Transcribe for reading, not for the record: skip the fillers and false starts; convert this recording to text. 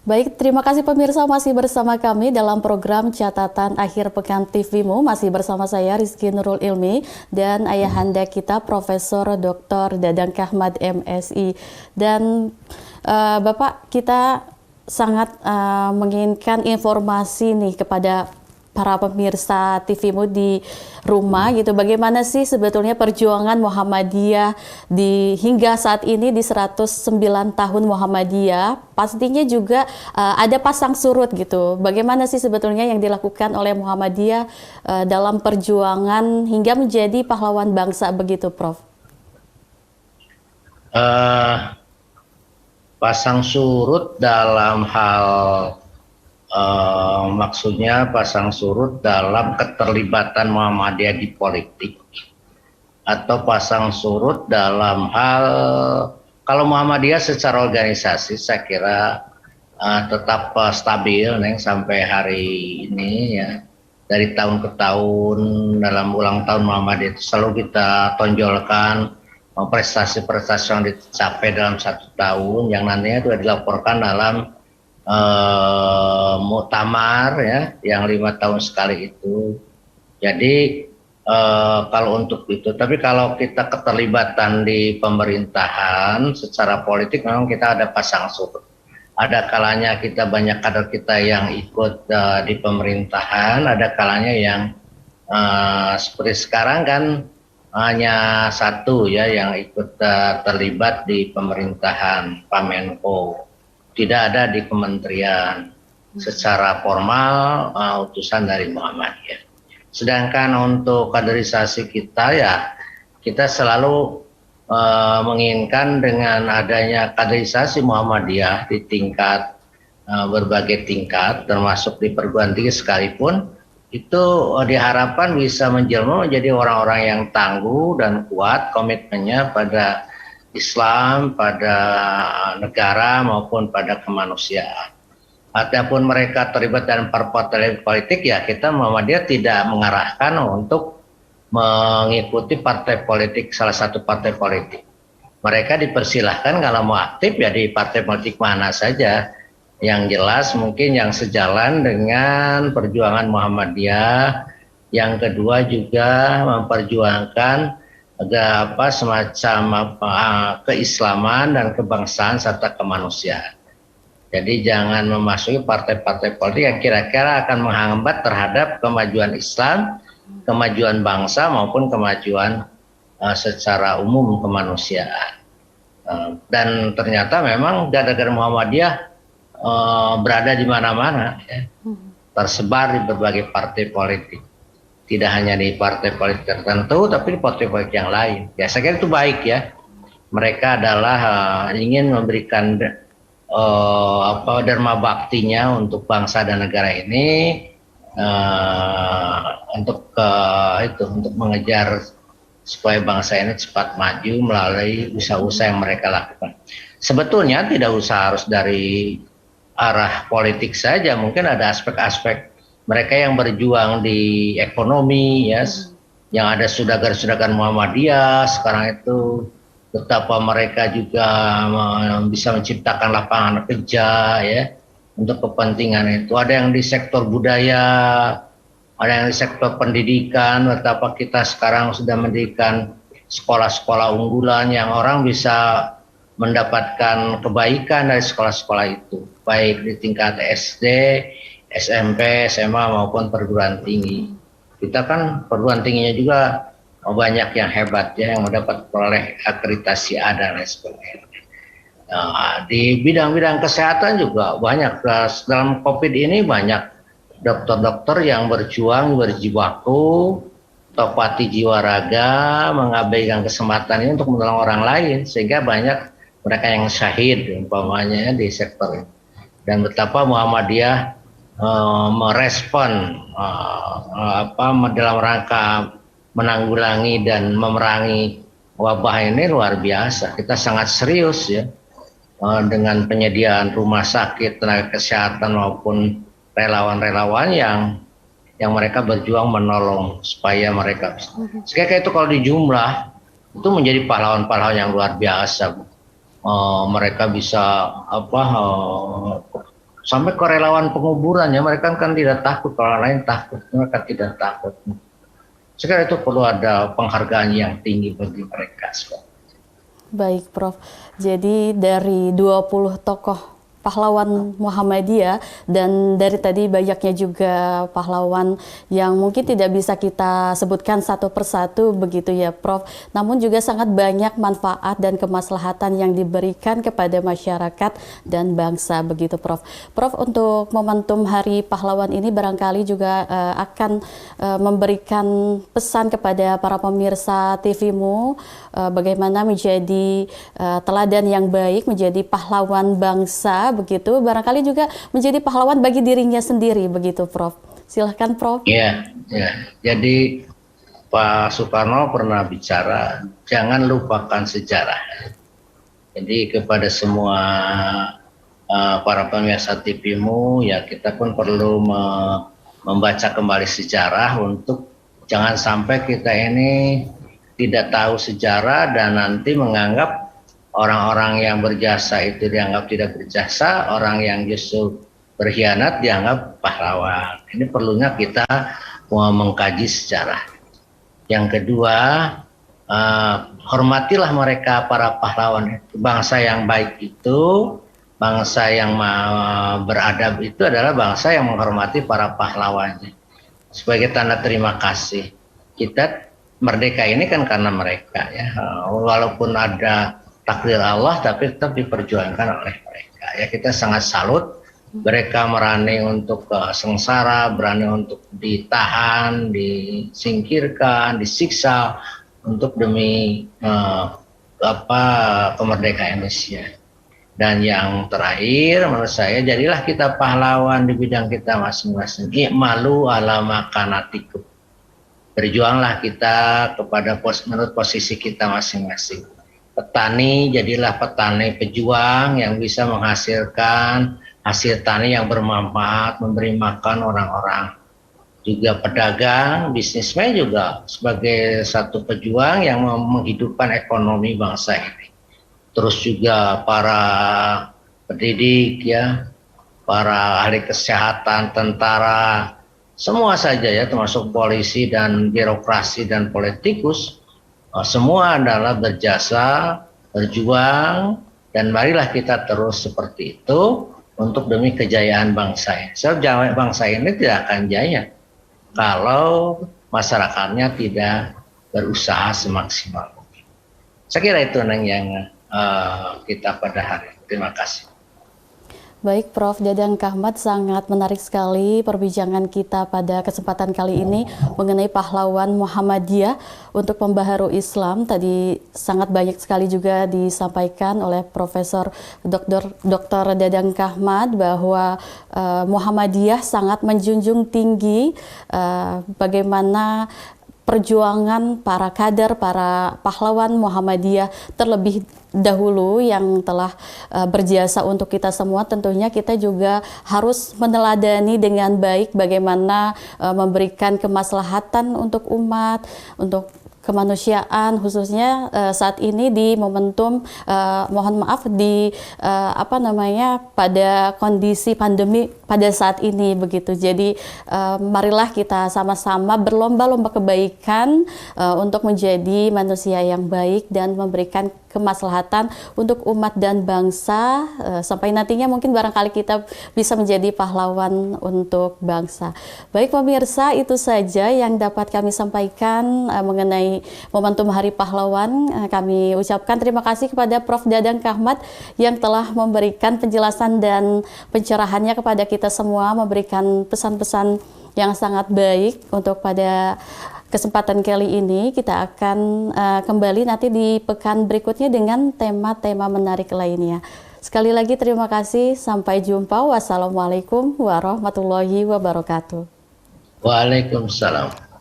Baik, terima kasih pemirsa masih bersama kami dalam program Catatan Akhir Pekan TVMU. Masih bersama saya Rizky Nurul Ilmi dan ayahanda kita Profesor Dr. Dadang Kahmad MSI. Dan Bapak, kita sangat menginginkan informasi nih kepada para pemirsa TVMU di rumah gitu. Bagaimana sih sebetulnya perjuangan Muhammadiyah hingga saat ini di 109 tahun Muhammadiyah. Pastinya juga ada pasang surut gitu. Bagaimana sih sebetulnya yang dilakukan oleh Muhammadiyah dalam perjuangan hingga menjadi pahlawan bangsa begitu, Prof? Pasang surut dalam hal maksudnya pasang surut dalam keterlibatan Muhammadiyah di politik, atau pasang surut dalam hal, kalau Muhammadiyah secara organisasi saya kira tetap stabil sampai hari ini ya. Dari tahun ke tahun, dalam ulang tahun Muhammadiyah itu selalu kita tonjolkan prestasi-prestasi yang dicapai dalam 1 tahun, yang nantinya itu dilaporkan dalam muktamar ya, yang 5 tahun sekali itu. Jadi kalau untuk itu, tapi kalau kita keterlibatan di pemerintahan secara politik memang kita ada pasang surut. Ada kalanya kita banyak kader kita yang ikut di pemerintahan, ada kalanya yang seperti sekarang kan hanya satu ya yang ikut terlibat di pemerintahan Pak Menko. Tidak ada di kementerian secara formal utusan dari Muhammadiyah. Sedangkan untuk kaderisasi kita ya, kita selalu menginginkan dengan adanya kaderisasi Muhammadiyah di tingkat berbagai tingkat, termasuk di perguruan tinggi sekalipun, itu diharapkan bisa menjelma menjadi orang-orang yang tangguh dan kuat komitmennya pada Islam, pada negara maupun pada kemanusiaan. Ataupun mereka terlibat dalam partai politik ya, kita Muhammadiyah tidak mengarahkan untuk mengikuti partai politik, salah satu partai politik. Mereka dipersilahkan kalau mau aktif ya di partai politik mana saja, yang jelas mungkin yang sejalan dengan perjuangan Muhammadiyah. Yang kedua juga memperjuangkan semacam keislaman dan kebangsaan serta kemanusiaan. Jadi jangan memasuki partai-partai politik yang kira-kira akan menghambat terhadap kemajuan Islam, kemajuan bangsa maupun kemajuan secara umum kemanusiaan. Dan ternyata memang gara-gara Muhammadiyah berada di mana-mana ya, tersebar di berbagai partai politik. Tidak hanya di partai politik tertentu, tapi di partai politik yang lain. Ya, saya kira itu baik ya. Mereka adalah ingin memberikan dharma baktinya untuk bangsa dan negara ini, untuk mengejar supaya bangsa ini cepat maju melalui usaha-usaha yang mereka lakukan. Sebetulnya tidak usah harus dari arah politik saja, mungkin ada aspek-aspek mereka yang berjuang di ekonomi ya, yang ada saudagar-saudagar Muhammadiyah sekarang itu, betapa mereka juga bisa menciptakan lapangan kerja ya untuk kepentingan itu. Ada yang di sektor budaya, ada yang di sektor pendidikan, betapa kita sekarang sudah mendirikan sekolah-sekolah unggulan yang orang bisa mendapatkan kebaikan dari sekolah-sekolah itu, baik di tingkat SD, SMP, SMA maupun perguruan tinggi. Kita kan perguruan tingginya juga banyak yang hebat ya, yang mendapat peroleh akreditasi A dan lain sebagainya. Di bidang-bidang kesehatan juga banyak. Dalam COVID ini banyak dokter-dokter yang berjuang berjibaku, topati jiwa raga, mengabaikan kesempatan ini untuk menolong orang lain, sehingga banyak mereka yang syahid umpamanya di sektor ini. Dan betapa Muhammadiyah merespon dalam rangka menanggulangi dan memerangi wabah ini luar biasa. Kita sangat serius ya dengan penyediaan rumah sakit, tenaga kesehatan maupun relawan-relawan yang mereka berjuang menolong supaya mereka bisa. Sekali itu kalau dijumlah itu menjadi pahlawan-pahlawan yang luar biasa. Mereka bisa sampai ke relawan penguburan ya, mereka kan tidak takut, kalau lain takut, mereka tidak takut. Sekarang itu perlu ada penghargaan yang tinggi bagi mereka. Baik, Prof. Jadi dari 20 tokoh pahlawan Muhammadiyah dan dari tadi banyaknya juga pahlawan yang mungkin tidak bisa kita sebutkan satu persatu begitu ya, Prof. Namun juga sangat banyak manfaat dan kemaslahatan yang diberikan kepada masyarakat dan bangsa begitu, Prof. Prof, untuk momentum Hari Pahlawan ini barangkali juga akan memberikan pesan kepada para pemirsa TV-mu bagaimana menjadi teladan yang baik, menjadi pahlawan bangsa begitu, barangkali juga menjadi pahlawan bagi dirinya sendiri begitu, Prof. Silahkan, Prof. Ya, jadi Pak Soekarno pernah bicara, jangan lupakan sejarah. Jadi kepada semua para pemirsa TV-mu, ya kita pun perlu membaca kembali sejarah untuk jangan sampai kita ini tidak tahu sejarah dan nanti menganggap orang-orang yang berjasa itu dianggap tidak berjasa, orang yang justru berkhianat dianggap pahlawan. Ini perlunya kita mengkaji sejarah. Yang kedua, hormatilah mereka para pahlawan itu. Bangsa yang baik itu, bangsa yang beradab itu adalah bangsa yang menghormati para pahlawannya. Sebagai tanda terima kasih, kita merdeka ini kan karena mereka ya. Walaupun ada takdir Allah tapi tetap diperjuangkan oleh mereka ya. Kita sangat salut mereka berani untuk sengsara, berani untuk ditahan, disingkirkan, disiksa untuk demi kemerdekaan Indonesia. Dan yang terakhir menurut saya, jadilah kita pahlawan di bidang kita masing-masing. I'malu ala makanatikum, berjuanglah kita kepada menurut posisi kita masing-masing. Petani, jadilah petani pejuang yang bisa menghasilkan hasil tani yang bermanfaat, memberi makan orang-orang. Juga pedagang, bisnismen juga sebagai satu pejuang yang menghidupkan ekonomi bangsa ini. Terus juga para pendidik ya, para ahli kesehatan, tentara, semua saja ya, termasuk polisi dan birokrasi dan politikus. Semua adalah berjasa, berjuang, dan marilah kita terus seperti itu untuk demi kejayaan bangsa ini. Sebab bangsa ini tidak akan jaya kalau masyarakatnya tidak berusaha semaksimal mungkin. Saya kira itu yang kita pada hari ini. Terima kasih. Baik, Prof. Dadang Kahmat, sangat menarik sekali perbincangan kita pada kesempatan kali ini mengenai pahlawan Muhammadiyah untuk pembaharu Islam. Tadi sangat banyak sekali juga disampaikan oleh Profesor Dr. Dadang Kahmat bahwa Muhammadiyah sangat menjunjung tinggi bagaimana perjuangan para kader, para pahlawan Muhammadiyah terlebih dahulu yang telah berjasa untuk kita semua. Tentunya kita juga harus meneladani dengan baik bagaimana memberikan kemaslahatan untuk umat, untuk kemanusiaan, khususnya saat ini di momentum mohon maaf di pada kondisi pandemi pada saat ini begitu. Jadi marilah kita sama-sama berlomba-lomba kebaikan untuk menjadi manusia yang baik dan memberikan kemaslahatan untuk umat dan bangsa sampai nantinya mungkin barangkali kita bisa menjadi pahlawan untuk bangsa. Baik pemirsa, itu saja yang dapat kami sampaikan mengenai momentum Hari Pahlawan. Kami ucapkan terima kasih kepada Prof. Dadang Kahmat yang telah memberikan penjelasan dan pencerahannya kepada kita semua, memberikan pesan-pesan yang sangat baik untuk pada kesempatan kali ini. Kita akan kembali nanti di pekan berikutnya dengan tema-tema menarik lainnya. Sekali lagi terima kasih, sampai jumpa. Wassalamualaikum warahmatullahi wabarakatuh. Waalaikumsalam.